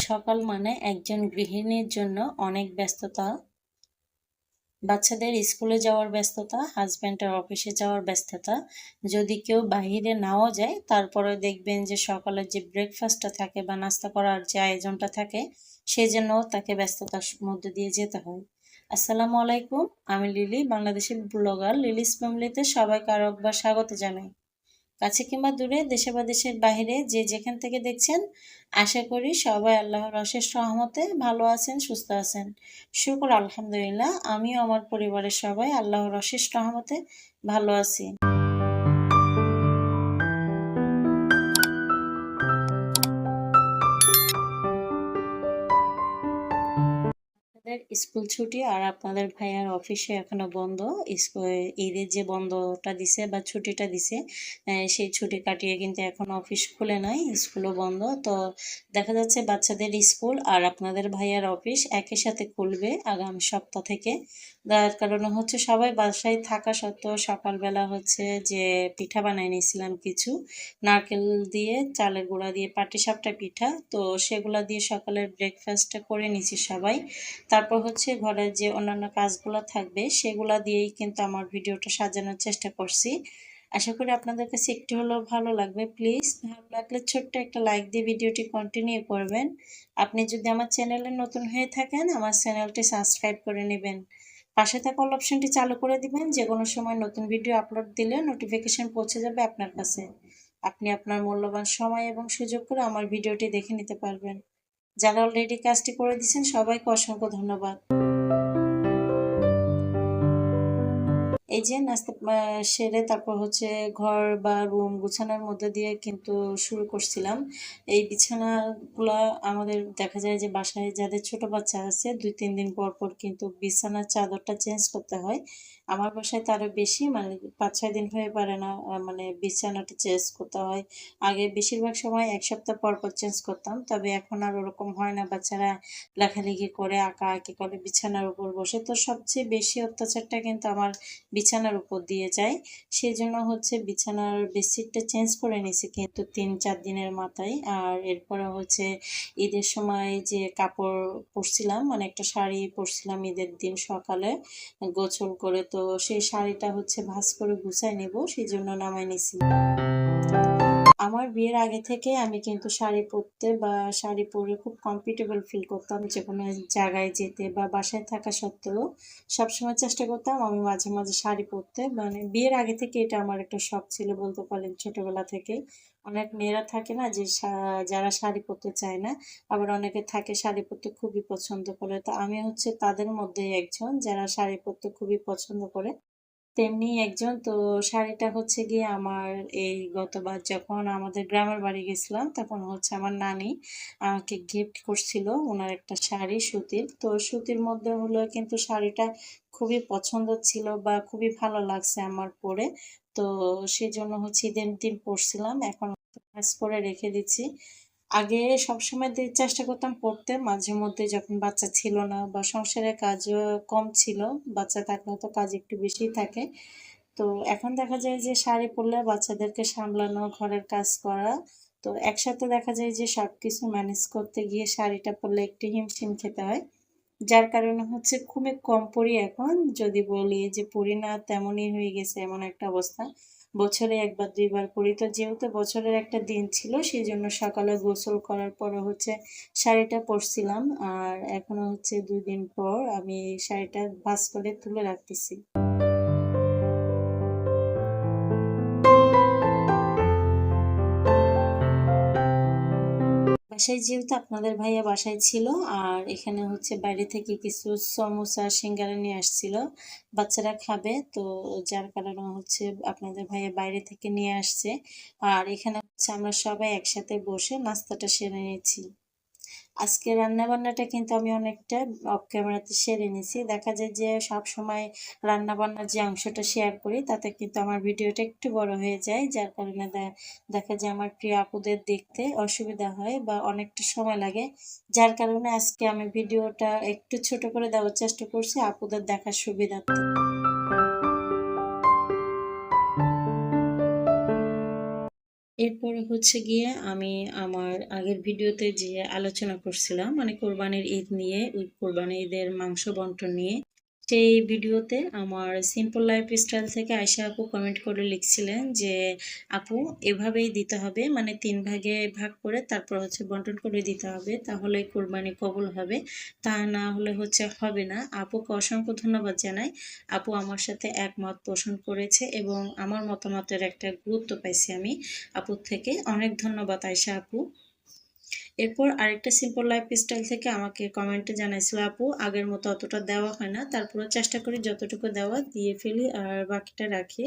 সকাল মানে একজন গৃহিণীর জন্য অনেক ব্যস্ততা। বাচ্চাদের স্কুলে যাওয়ার ব্যস্ততা, হাজব্যান্ডের অফিসে যাওয়ার ব্যস্ততা। যদি কেউ বাহিরে নাও যায় তারপরে দেখবেন যে সকালের যে ব্রেকফাস্টটা থাকে বা নাস্তা করার যে আয়োজনটা থাকে সেই জন্য তাকে ব্যস্ততার মধ্যে দিয়ে যেতে হয়। আসসালামু আলাইকুম, আমি লিলি, বাংলাদেশের ব্লগার লিলিস ফ্যামিলিতে সবাইকে আরো একবার স্বাগত জানাই। কাছে কিংবা দূরে, দেশে বা দেশের বাইরে যে যেখান থেকে দেখছেন, আশা করি সবাই আল্লাহর অশেষ রহমতে ভালো আছেন, সুস্থ আছেন। শুকর আলহামদুলিল্লাহ, আমিও আমার পরিবারের সবাই আল্লাহর অশেষ রহমতে ভালো আছি। আপনাদের স্কুল ছুটি আর আপনাদের ভাইয়ার অফিসে এখনো বন্ধ। ঈদের যে বন্ধটা দিছে বা ছুটিটা দিছে, সেই ছুটি কাটিয়ে কিন্তু এখন অফিস খুলে নাই, স্কুলও বন্ধ। তো দেখা যাচ্ছে বাচ্চাদের স্কুল আর আপনাদের ভাইয়ার অফিস একই সাথে খুলবে আগামী সপ্তাহ থেকে। যার কারণে হচ্ছে সবাই বাসায় থাকা সত্ত্বেও সকালবেলা হচ্ছে যে পিঠা বানিয়ে নিয়েছিলাম কিছু, নারকেল দিয়ে, চালের গুঁড়া দিয়ে পাটিসাপটা পিঠা। তো সেগুলা দিয়ে সকালের ব্রেকফাস্টটা করে নিছি সবাই। তারপর হচ্ছে ঘরের যে অন্যান্য কাজগুলো থাকবে সেগুলা দিয়েই কিন্তু আমার ভিডিওটা সাজানোর চেষ্টা করছি। আশা করি আপনাদের কাছে একটু হলেও ভালো লাগবে। প্লিজ ভালো লাগলে ছোট্ট একটা লাইক দিয়ে ভিডিওটি কন্টিনিউ করবেন। আপনি যদি আমার চ্যানেলে নতুন হয়ে থাকেন, আমার চ্যানেলটি সাবস্ক্রাইব করে নেবেন। পাশে থাকা অল অপশনটি চালু করে দিবেন, যে কোনো সময় নতুন ভিডিও আপলোড দিলে নোটিফিকেশন পৌঁছে যাবে আপনার কাছে। আপনি আপনার মূল্যবান সময় এবং সুযোগ করে আমার ভিডিওটি দেখে নিতে পারবেন। যারা অলরেডি কাজটি করে দিয়েছেন সবাইকে অসংখ্য ধন্যবাদ। এই যে নাস্তা সেরে তারপর হচ্ছে ঘর বা রুম গুছানোর মধ্যে দিয়ে কিন্তু শুরু করছিলাম। এই বিছানাগুলা আমাদের দেখা যায় যে বাসায় যাদের ছোট বাচ্চা আছে 2-3 দিন পর পর কিন্তু বিছানার চাদরটা চেঞ্জ করতে হয়। আমার বাসায় তারও বেশি, মানে 5-6 দিন হয়ে পারে না, মানে বিছানাটা চেঞ্জ করতে হয়। আগে বেশিরভাগ সময় 1 সপ্তাহ পর পর চেঞ্জ করতাম, তবে এখন আর ওরকম হয় না। বাচ্চারা লেখালেখি করে, আঁকাআঁকি করে, বিছানার উপর বসে, তো সবচেয়ে বেশি অত্যাচারটা কিন্তু আমার বিছানার উপর দিয়ে যায়। সেজন্য হচ্ছে বিছানার বেডশিটটা চেঞ্জ করে নিয়েছি কিন্তু 3-4 দিনের মাথায়। আর এরপরে হচ্ছে ঈদের সময় যে কাপড় পরছিলাম, মানে একটা শাড়ি পরছিলাম ঈদের দিন সকালে গোসল করে, তো সেই শাড়িটা হচ্ছে ভাঁজ করে গুছাই নেব, সেই জন্য নামাই নিছি। আমার বিয়ের আগে থেকে আমি কিন্তু শাড়ি পরতে বা শাড়ি পরে খুব কমফোর্টেবল ফিল করতাম, যে কোনো জায়গায় যেতে বা বাসায় থাকা সত্ত্বেও সবসময় চেষ্টা করতাম আমি মাঝে মাঝে শাড়ি পরতে। মানে বিয়ের আগে থেকে এটা আমার একটা শখ ছিল বলতে পারেন, ছোটবেলা থেকে। অনেক মেয়েরা থাকে না যে যারা শাড়ি পরতে চায় না, আবার অনেকে থাকে শাড়ি পরতে খুবই পছন্দ করে। তো আমি হচ্ছে তাদের মধ্যে একজন যারা শাড়ি পরতে খুবই পছন্দ করে, তেমনি একজন। তো শাড়িটা হচ্ছে গিয়ে আমার এই গতবার যখন আমাদের গ্রামের বাড়ি গেছিলাম তখন হচ্ছে আমার নানি আমাকে গিফট করছিল ওনার একটা শাড়ি সুতির। তো সুতির মধ্যে হলো কিন্তু শাড়িটা খুবই পছন্দ ছিল বা খুবই ভালো লাগছে আমার পরে। তো সেই জন্য হচ্ছে ঈদের দিন পরছিলাম, এখন ভাঁজ করে রেখে দিচ্ছি। আগে সবসময় চেষ্টা করতাম পড়তে, মাঝে মধ্যে যখন বাচ্চা ছিল না বা সংসারের কাজও কম ছিল, বাচ্চা থাকলে তো কাজ একটু বেশি থাকে। তো এখন দেখা যায় যে শাড়ি পরলে বাচ্চাদেরকে সামলানো, ঘরের কাজ করা, তো একসাথে দেখা যায় যে সবকিছু ম্যানেজ করতে গিয়ে শাড়িটা পরলে একটু হিমশিম খেতে হয়। যার কারণে হচ্ছে খুবই কম পরি এখন, যদি বলি যে পরি না তেমনই হয়ে গেছে, এমন একটা অবস্থা। বছরে 1-2বার পরি। তো যেহেতু বছরের একটা দিন ছিল সেই জন্য সকালে গোসল করার পরে হচ্ছে শাড়িটা পরছিলাম, আর এখনো হচ্ছে 2 দিন পর আমি এই শাড়িটা ভাঁজ করে তুলে রাখতেছি। বাসায় যেহেতু আপনাদের ভাইয়া বাসায় ছিল, আর এখানে হচ্ছে বাইরে থেকে কিছু সমোসা সিঙ্গারা নিয়ে আসছিল, বাচ্চারা খাবে তো, যার কারণে হচ্ছে আপনাদের ভাইয়া বাইরে থেকে নিয়ে আসছে। আর এখানে হচ্ছে আমরা সবাই একসাথে বসে নাস্তাটা সেরে নিয়েছি। আজকে রান্না বান্নাটা কিন্তু আমি অনেকটা অফ ক্যামেরাতে সেরে নিয়েছি। দেখা যায় যে সব সময় রান্না বান্নার যে অংশটা শেয়ার করি তাতে কিন্তু আমার ভিডিওটা একটু বড় হয়ে যায়, যার কারণে দেখা যায় আমার প্রিয় আপুদের দেখতে অসুবিধা হয় বা অনেকটা সময় লাগে। যার কারণে আজকে আমি ভিডিওটা একটু ছোট করে দেওয়ার চেষ্টা করছি আপুদের দেখার সুবিধার্থে। এরপর হচ্ছে গিয়ে আমি আমার আগের ভিডিওতে যে আলোচনা করছিলাম মানে কোরবানির ঈদ নিয়ে, ওই কোরবানির ঈদের মাংস বন্টন নিয়ে, সেই ভিডিওতে আমার সিম্পল লাইফ স্টাইল থেকে আয়শা আপু কমেন্ট করে লিখছিলেন যে আপু এভাবেই দিতে হবে, মানে 3 ভাগে ভাগ করে তারপর হচ্ছে বন্টন করে দিতে হবে, তাহলে কোরবানি কবুল হবে, তা না হলে হচ্ছে হবে না। আপুকে অসংখ্য ধন্যবাদ জানাই। আপু আমার সাথে একমত পোষণ করেছে এবং আমার মতামতের একটা গুরুত্ব পাইছি আমি আপুর থেকে। অনেক ধন্যবাদ আয়শা আপু। এরপর আরেকটা সিম্পল লাইফ স্টাইল থেকে আমাকে কমেন্টে জানাইছিল আপু আগের মতো অতটা দেওয়া হয় না, তারপরে চেষ্টা করি যতটুকু দেওয়া দিয়ে ফেলি আর বাকিটা রাখি।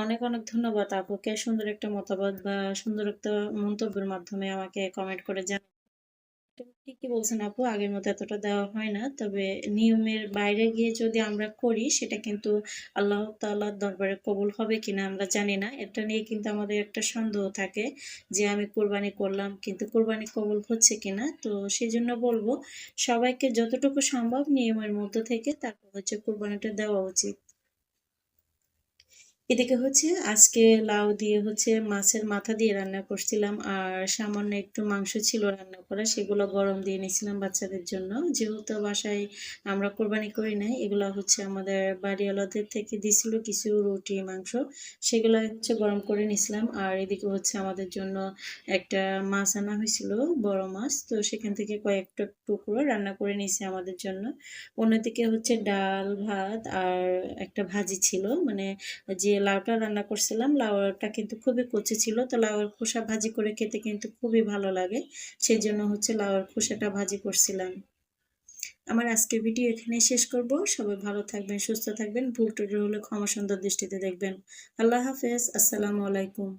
অনেক অনেক ধন্যবাদ আপুকে সুন্দর একটা মতামত বা সুন্দর একটা মন্তব্যের মাধ্যমে আমাকে কমেন্ট করে জানান। ঠিকই বলছেন আপু, আগের মতো এতটা দেওয়া হয় না, তবে নিয়মের বাইরে গিয়ে যদি আমরা করি সেটা কিন্তু আল্লাহ তাআলার দরবারে কবুল হবে কিনা আমরা জানি না। এটা নিয়ে কিন্তু আমাদের একটা সন্দেহ থাকে যে আমি কোরবানি করলাম কিন্তু কোরবানি কবুল হচ্ছে কিনা। তো সেই জন্য বলবো সবাইকে যতটুকু সম্ভব নিয়মের মধ্যে থেকে তারপর হচ্ছে কোরবানিটা দেওয়া উচিত। এদিকে হচ্ছে আজকে লাউ দিয়ে হচ্ছে মাছের মাথা দিয়ে রান্না করছিলাম আর সামান্য একটু মাংস ছিল রান্না করা, সেগুলো গরম দিয়ে নিয়েছিলাম বাচ্চাদের জন্য। যেহেতু বাসায় আমরা কোরবানি করি নাই, এগুলো হচ্ছে আমাদের বাড়িওয়ালাদের থেকে দিছিল কিছু রুটি মাংস, সেগুলো হচ্ছে গরম করে নিয়েছিলাম। আর এদিকে হচ্ছে আমাদের জন্য একটা মাছ আনা হয়েছিল, বড় মাছ, তো সেখান থেকে কয়েকটা টুকরো রান্না করে নিয়েছি আমাদের জন্য। অন্যদিকে হচ্ছে ডাল ভাত আর একটা ভাজি ছিল, মানে যে লাউটা রান্না করছিলাম লাউটা কিন্তু খুবই কচি ছিল, তো লাউয়ের খোসা ভাজি করে খেতে কিন্তু খুবই ভালো লাগে, সেই জন্য হচ্ছে লাউয়ের খোসাটা ভাজি করছিলাম। আমার আজকের ভিডিও এখানে শেষ করব। সবাই ভালো থাকবেন, সুস্থ থাকবেন, ভুল ত্রুটি হলে ক্ষমা সুন্দর দৃষ্টিতে দেখবেন। আল্লাহ হাফেজ, আসসালামু আলাইকুম।